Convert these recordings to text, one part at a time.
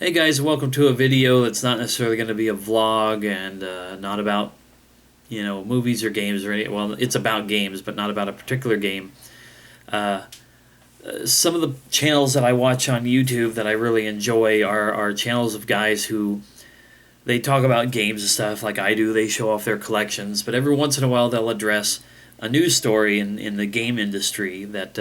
Hey guys, welcome to a video that's not necessarily going to be a vlog and not about, movies or games or any. Well, it's about games, but not about a particular game. Uh, some of the channels that I watch on YouTube that I really enjoy are channels of guys who they talk about games and stuff like I do. They show off their collections, but every once in a while they'll address a news story in the game industry that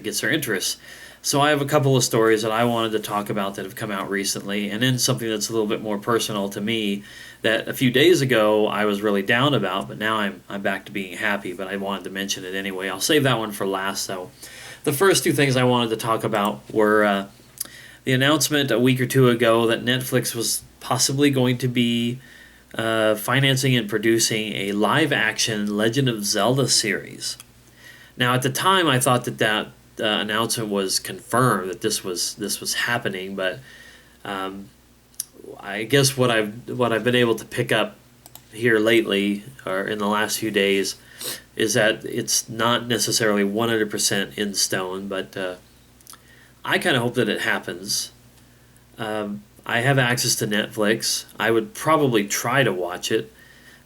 gets their interest. So I have a couple of stories that I wanted to talk about that have come out recently, and then something that's a little bit more personal to me that a few days ago I was really down about, but now I'm back to being happy. But I wanted to mention it anyway. I'll save that one for last. So the first two things I wanted to talk about were the announcement a week or two ago that Netflix was possibly going to be financing and producing a live-action Legend of Zelda series. Now, at the time, I thought that announcement was confirmed that this was happening, but I guess what I've been able to pick up here lately or in the last few days is that it's not necessarily 100% in stone, but I kind of hope that it happens. I have access to Netflix. I would probably try to watch it.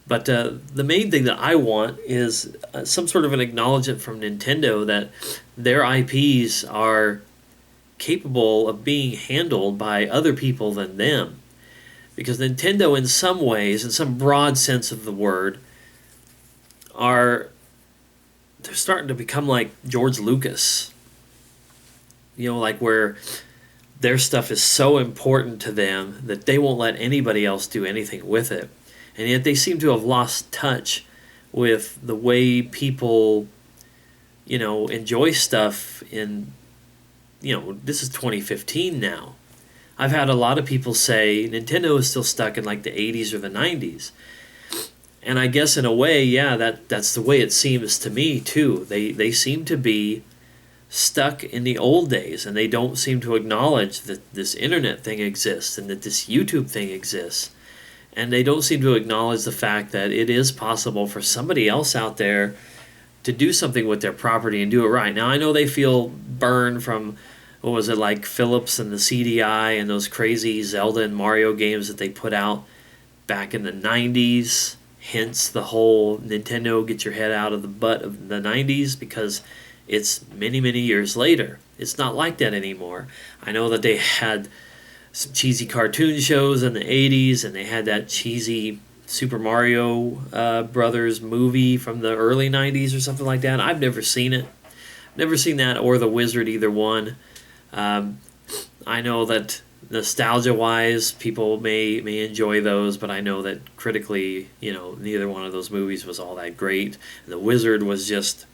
But the main thing that I want is some sort of an acknowledgement from Nintendo that their IPs are capable of being handled by other people than them. Because Nintendo, in some ways, in some broad sense of the word, they're starting to become like George Lucas. Like where their stuff is so important to them that they won't let anybody else do anything with it. And yet they seem to have lost touch with the way people, enjoy stuff this is 2015 now. I've had a lot of people say Nintendo is still stuck in like the 80s or the 90s. And I guess in a way, yeah, that's the way it seems to me too. They seem to be stuck in the old days, and they don't seem to acknowledge that this internet thing exists and that this YouTube thing exists. And they don't seem to acknowledge the fact that it is possible for somebody else out there to do something with their property and do it right. Now, I know they feel burned from, what was it, like Philips and the CDI and those crazy Zelda and Mario games that they put out back in the 90s. Hence the whole Nintendo get your head out of the butt of the 90s, because it's many, many years later. It's not like that anymore. I know that they had some cheesy cartoon shows in the 80s, and they had that cheesy Super Mario Brothers movie from the early 90s or something like that. I've never seen it. Never seen that or The Wizard, either one. I know that nostalgia-wise, people may enjoy those, but I know that critically, neither one of those movies was all that great. The Wizard was just,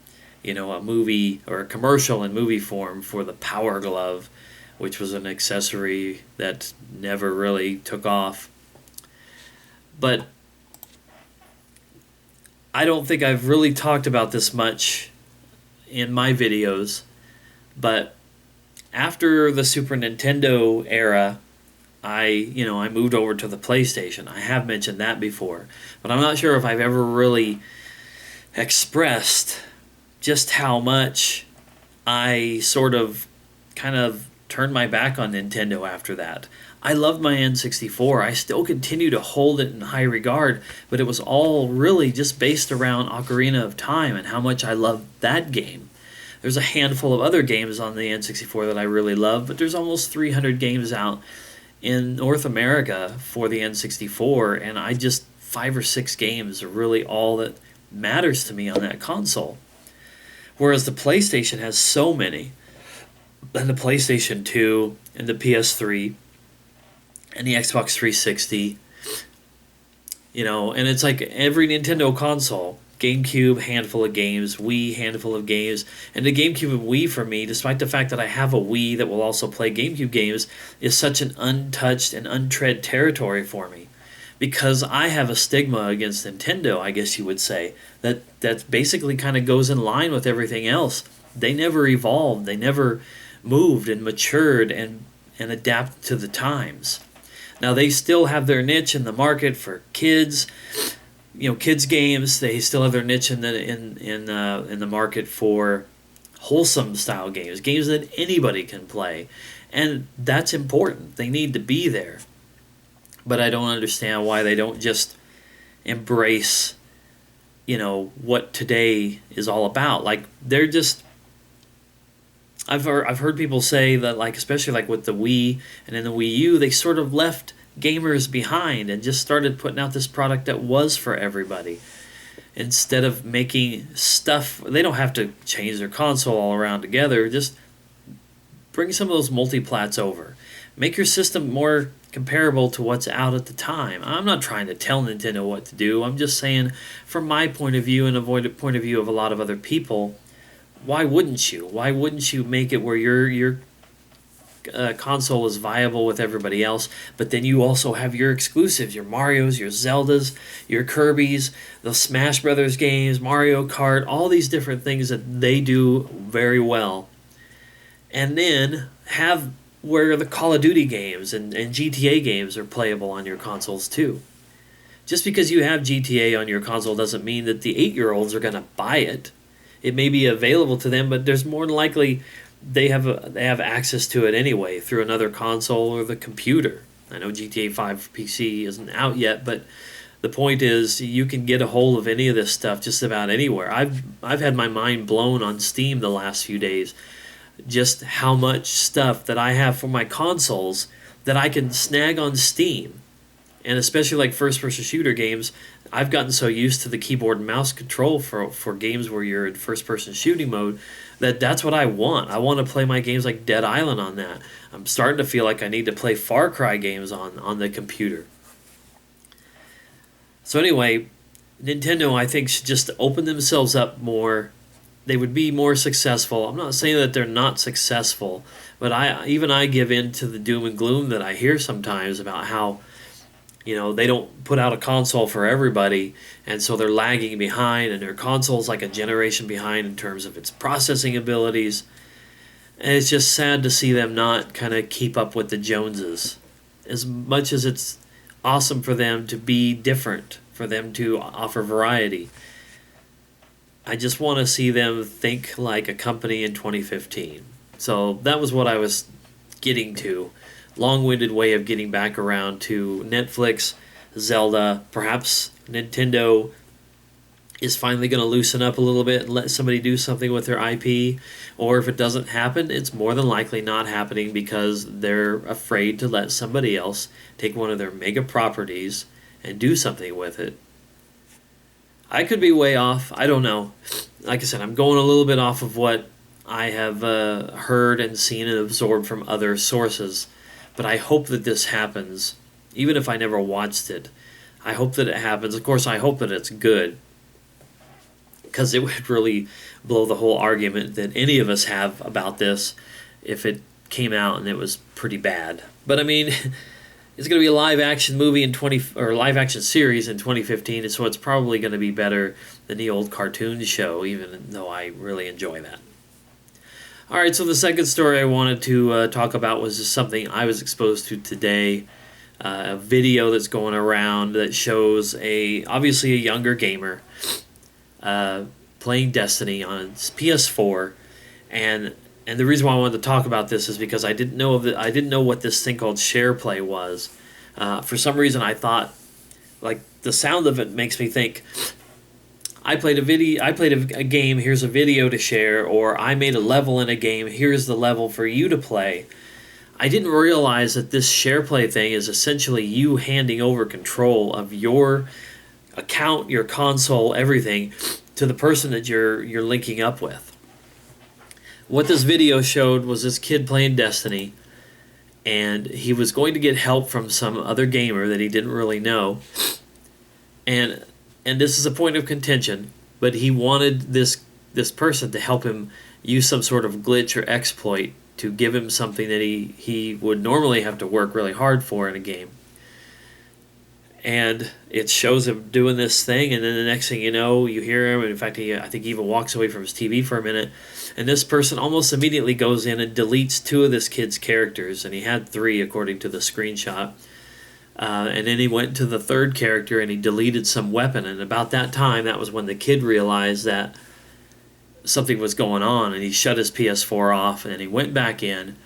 a movie or a commercial in movie form for the Power Glove, which was an accessory that never really took off. But I don't think I've really talked about this much in my videos, but after the Super Nintendo era, I moved over to the PlayStation. I have mentioned that before, but I'm not sure if I've ever really expressed just how much I sort of kind of turned my back on Nintendo after that. I loved my N64. I still continue to hold it in high regard, but it was all really just based around Ocarina of Time and how much I loved that game. There's a handful of other games on the N64 that I really love, but there's almost 300 games out in North America for the N64, and 5 or 6 games are really all that matters to me on that console. Whereas the PlayStation has so many, and the PlayStation 2, and the PS3, and the Xbox 360, and it's like every Nintendo console, GameCube, handful of games, Wii, handful of games, and the GameCube and Wii for me, despite the fact that I have a Wii that will also play GameCube games, is such an untouched and untread territory for me. Because I have a stigma against Nintendo, I guess you would say, that basically kind of goes in line with everything else. They never evolved, they never moved and matured and adapted to the times. Now, they still have their niche in the market for kids, kids games. They still have their niche in the market for wholesome style games that anybody can play. And that's important. They need to be there. But I don't understand why they don't just embrace, what today is all about. Like, they're just... I've heard people say that, like, especially like with the Wii and then the Wii U, they sort of left gamers behind and just started putting out this product that was for everybody. Instead of making stuff, they don't have to change their console all around together. Just bring some of those multi-plats over. Make your system more comparable to what's out at the time. I'm not trying to tell Nintendo what to do. I'm just saying, from my point of view and avoid the point of view of a lot of other people, why wouldn't you? Why wouldn't you make it where your console is viable with everybody else, but then you also have your exclusives, your Marios, your Zeldas, your Kirbys, the Smash Brothers games, Mario Kart, all these different things that they do very well. And then have where the Call of Duty games and GTA games are playable on your consoles too. Just because you have GTA on your console doesn't mean that the 8-year-olds are going to buy it. It may be available to them, but there's more than likely they have access to it anyway through another console or the computer. I know GTA 5 PC isn't out yet, but the point is you can get a hold of any of this stuff just about anywhere. I've had my mind blown on Steam the last few days, just how much stuff that I have for my consoles that I can snag on Steam. And especially like first-person shooter games, I've gotten so used to the keyboard and mouse control for games where you're in first-person shooting mode that's what I want. I want to play my games like Dead Island on that. I'm starting to feel like I need to play Far Cry games on the computer. So anyway, Nintendo, I think, should just open themselves up more. They would be more successful. I'm not saying that they're not successful, but I give in to the doom and gloom that I hear sometimes about how they don't put out a console for everybody, and so they're lagging behind, and their console's like a generation behind in terms of its processing abilities. And it's just sad to see them not kind of keep up with the Joneses. As much as it's awesome for them to be different, for them to offer variety, I just want to see them think like a company in 2015. So that was what I was getting to. Long-winded way of getting back around to Netflix, Zelda. Perhaps Nintendo is finally going to loosen up a little bit and let somebody do something with their IP. Or if it doesn't happen, it's more than likely not happening because they're afraid to let somebody else take one of their mega properties and do something with it. I could be way off. I don't know. Like I said, I'm going a little bit off of what I have heard and seen and absorbed from other sources. But I hope that this happens, even if I never watched it. I hope that it happens. Of course, I hope that it's good, because it would really blow the whole argument that any of us have about this if it came out and it was pretty bad. But I mean, it's going to be a live action movie or live action series in 2015, and so it's probably going to be better than the old cartoon show, even though I really enjoy that. All right, so the second story I wanted to talk about was just something I was exposed to today, a video that's going around that shows obviously a younger gamer playing Destiny on PS4, and the reason why I wanted to talk about this is because I didn't know what this thing called Shareplay was. For some reason, I thought, like, the sound of it makes me think, I played a game, here's a video to share, or I made a level in a game, here's the level for you to play. I didn't realize that this Shareplay thing is essentially you handing over control of your account, your console, everything, to the person that you're linking up with. What this video showed was this kid playing Destiny, and he was going to get help from some other gamer that he didn't really know, and this is a point of contention, but he wanted this person to help him use some sort of glitch or exploit to give him something that he would normally have to work really hard for in a game. And it shows him doing this thing, and then the next thing you know, you hear him, and in fact, I think he even walks away from his TV for a minute, and this person almost immediately goes in and deletes 2 of this kid's characters, and he had 3 according to the screenshot. And then he went to the 3rd character and he deleted some weapon. And about that time, that was when the kid realized that something was going on, and he shut his PS4 off, and he went back in,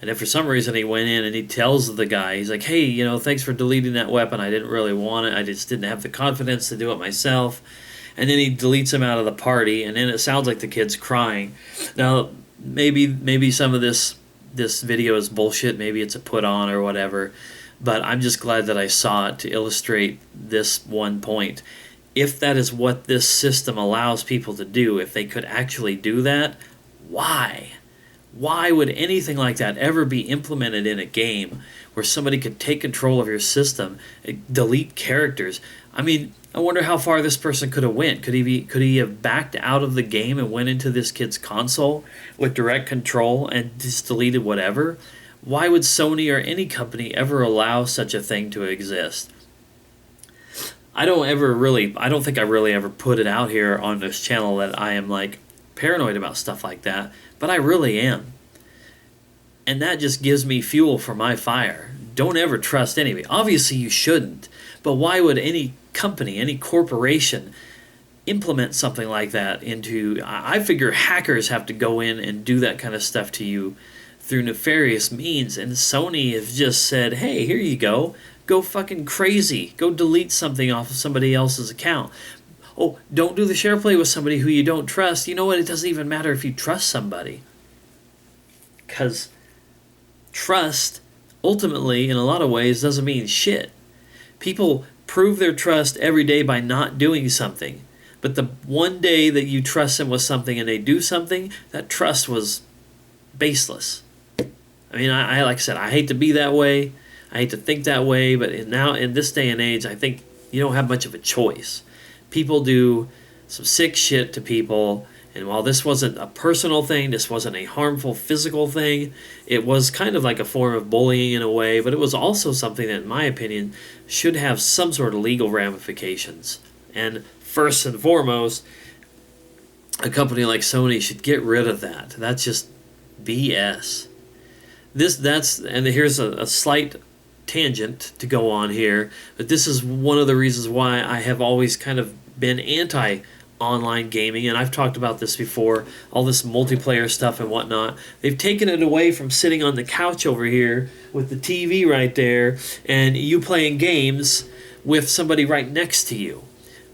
And if for some reason he went in and he tells the guy, he's like, hey, thanks for deleting that weapon. I didn't really want it. I just didn't have the confidence to do it myself. And then he deletes him out of the party, and then it sounds like the kid's crying. Now, maybe some of this video is bullshit. Maybe it's a put on or whatever. But I'm just glad that I saw it to illustrate this one point. If that is what this system allows people to do, if they could actually do that, why? Why would anything like that ever be implemented in a game where somebody could take control of your system, delete characters? I mean, I wonder how far this person could have went. Could he have backed out of the game and went into this kid's console with direct control and just deleted whatever? Why would Sony or any company ever allow such a thing to exist? I don't think I really ever put it out here on this channel that I am like paranoid about stuff like that, but I really am. And that just gives me fuel for my fire. Don't ever trust anybody. Obviously you shouldn't, but why would any company, any corporation implement something like that into... I figure hackers have to go in and do that kind of stuff to you through nefarious means, and Sony has just said, hey, here you go. Go fucking crazy. Go delete something off of somebody else's account. Oh, don't do the Shareplay with somebody who you don't trust. You know what? It doesn't even matter if you trust somebody. Because trust, ultimately, in a lot of ways, doesn't mean shit. People prove their trust every day by not doing something. But the one day that you trust them with something and they do something, that trust was baseless. I mean, I like I said, I hate to be that way. I hate to think that way, but now in this day and age, I think you don't have much of a choice. People do some sick shit to people, and while this wasn't a personal thing, this wasn't a harmful physical thing, it was kind of like a form of bullying in a way, but it was also something that, in my opinion, should have some sort of legal ramifications. And first and foremost, a company like Sony should get rid of that. That's just BS. And here's a slight tangent to go on here, but this is one of the reasons why I have always kind of been anti-online gaming, and I've talked about this before, all this multiplayer stuff and whatnot. They've taken it away from sitting on the couch over here with the TV right there and you playing games with somebody right next to you.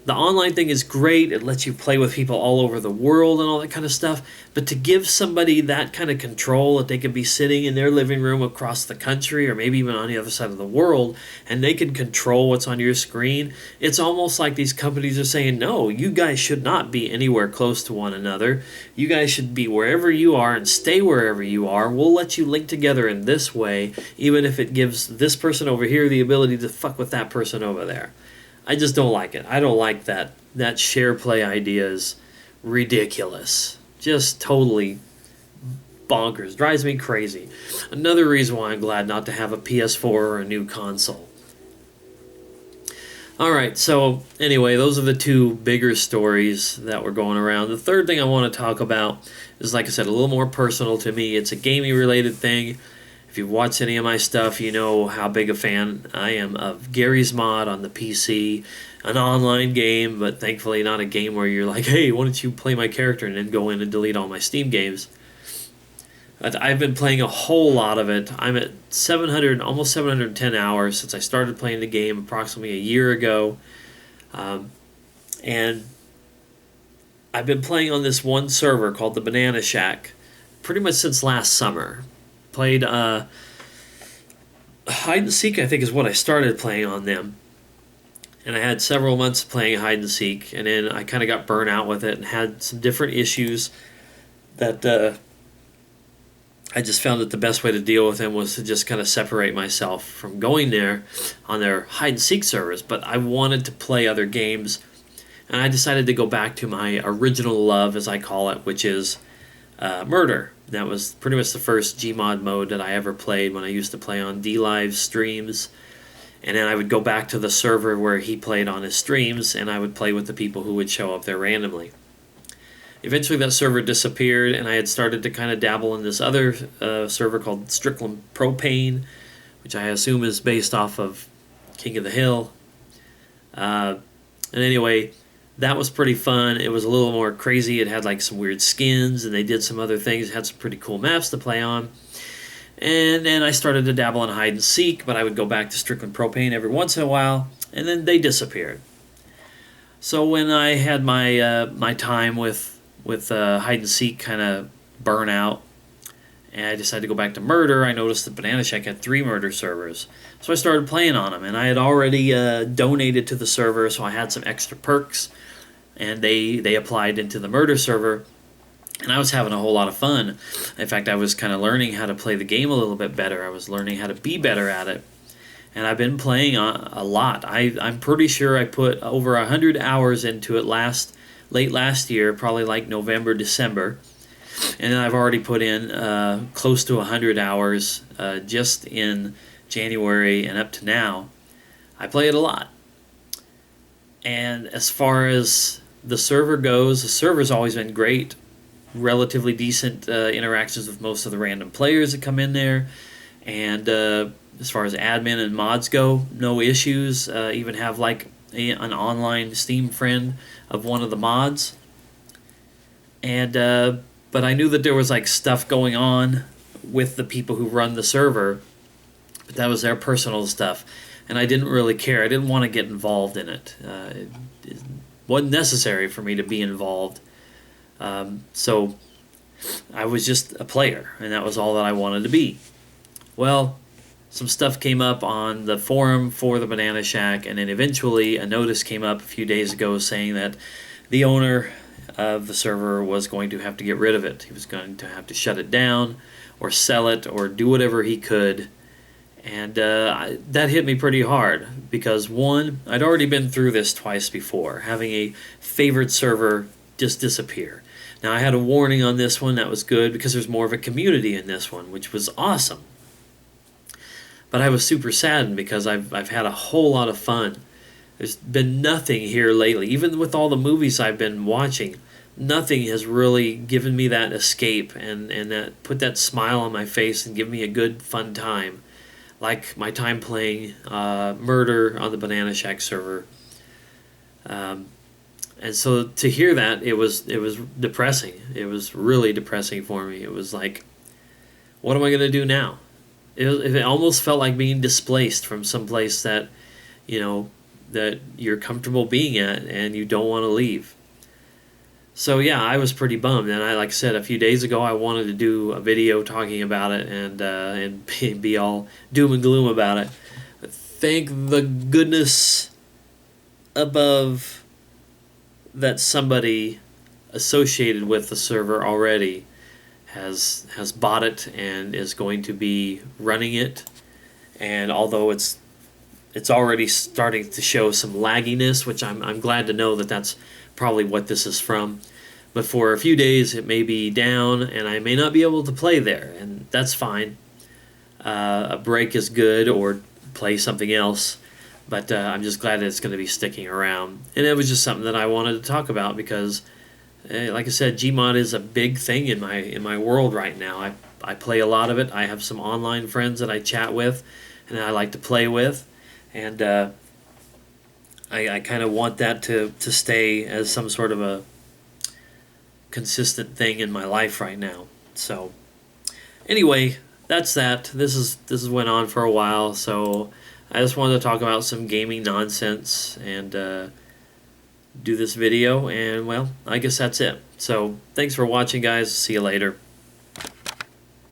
The online thing is great. It lets you play with people all over the world and all that kind of stuff. But to give somebody that kind of control, that they could be sitting in their living room across the country or maybe even on the other side of the world, and they can control what's on your screen, it's almost like these companies are saying, no, you guys should not be anywhere close to one another. You guys should be wherever you are and stay wherever you are. We'll let you link together in this way, even if it gives this person over here the ability to fuck with that person over there. I just don't like it. I don't like that. That Shareplay idea is ridiculous. Just totally bonkers. Drives me crazy. Another reason why I'm glad not to have a PS4 or a new console. Alright, so anyway, those are the two bigger stories that were going around. The third thing I want to talk about is, like I said, a little more personal to me. It's a gaming related thing. If you've watched any of my stuff, you know how big a fan I am of Garry's Mod on the PC. An online game, but thankfully not a game where you're like, hey, why don't you play my character and then go in and delete all my Steam games. But I've been playing a whole lot of it. I'm at 700, almost 710 hours since I started playing the game approximately a year ago. And I've been playing on this one server called the Banana Shack pretty much since last summer. Played hide and seek, I think, is what I started playing on them. And I had several months playing hide and seek, and then I kind of got burnt out with it and had some different issues that I just found that the best way to deal with them was to just kind of separate myself from going there on their hide and seek servers. But I wanted to play other games, and I decided to go back to my original love, as I call it, which is murder. That was pretty much the first Gmod mode that I ever played when I used to play on DLive streams. And then I would go back to the server where he played on his streams, and I would play with the people who would show up there randomly. Eventually that server disappeared, and I had started to kind of dabble in this other server called Strickland Propane, which I assume is based off of King of the Hill. And anyway, that was pretty fun. It was a little more crazy. It had like some weird skins, and they did some other things. It had some pretty cool maps to play on. And then I started to dabble in hide and seek, but I would go back to Strickland Propane every once in a while, and then they disappeared. So when I had my time with hide and seek kind of burn out, and I decided to go back to murder, I noticed that Banana Shack had 3 murder servers. So I started playing on them, and I had already donated to the server, so I had some extra perks, and they applied into the murder server, and I was having a whole lot of fun. In fact, I was kind of learning how to play the game a little bit better. I was learning how to be better at it, and I've been playing a lot. I'm pretty sure I put over 100 hours into it late last year, probably like November, December. And I've already put in close to 100 hours just in January and up to now. I play it a lot. And as far as the server goes, the server's always been great. Relatively decent interactions with most of the random players that come in there. And as far as admin and mods go, no issues. Even have like an online Steam friend of one of the mods. And but I knew that there was like stuff going on with the people who run the server, but that was their personal stuff, and I didn't really care. I didn't want to get involved in it. It wasn't necessary for me to be involved. So I was just a player, and that was all that I wanted to be. Well, some stuff came up on the forum for the Banana Shack, and then eventually a notice came up a few days ago saying that the owner of the server was going to have to get rid of it. He was going to have to shut it down or sell it or do whatever he could. And that hit me pretty hard because, one, I'd already been through this twice before, having a favorite server just disappear. Now, I had a warning on this one. That was good because there's more of a community in this one, which was awesome. But I was super saddened because I've had a whole lot of fun. There's been nothing here lately. Even with all the movies I've been watching, nothing has really given me that escape and that put that smile on my face and give me a good, fun time. Like my time playing Murder on the Banana Shack server. And so to hear that, it was depressing. It was really depressing for me. It was like, what am I going to do now? It almost felt like being displaced from some place that, that you're comfortable being at and you don't want to leave. So yeah, I was pretty bummed, and like I said, a few days ago I wanted to do a video talking about it and be all doom and gloom about it. But thank the goodness above that somebody associated with the server already has bought it and is going to be running it. And although it's already starting to show some lagginess, which I'm glad to know that that's probably what this is from. But for a few days it may be down and I may not be able to play there, and that's fine. A break is good, or play something else, but I'm just glad that it's going to be sticking around. And it was just something that I wanted to talk about because, like I said, Gmod is a big thing in my world right now. I play a lot of it. I have some online friends that I chat with and I like to play with, and I kind of want that to stay as some sort of a consistent thing in my life right now. So anyway, that's that. This is went on for a while, so I just wanted to talk about some gaming nonsense and do this video, and well, I guess that's it. So thanks for watching, guys. See you later.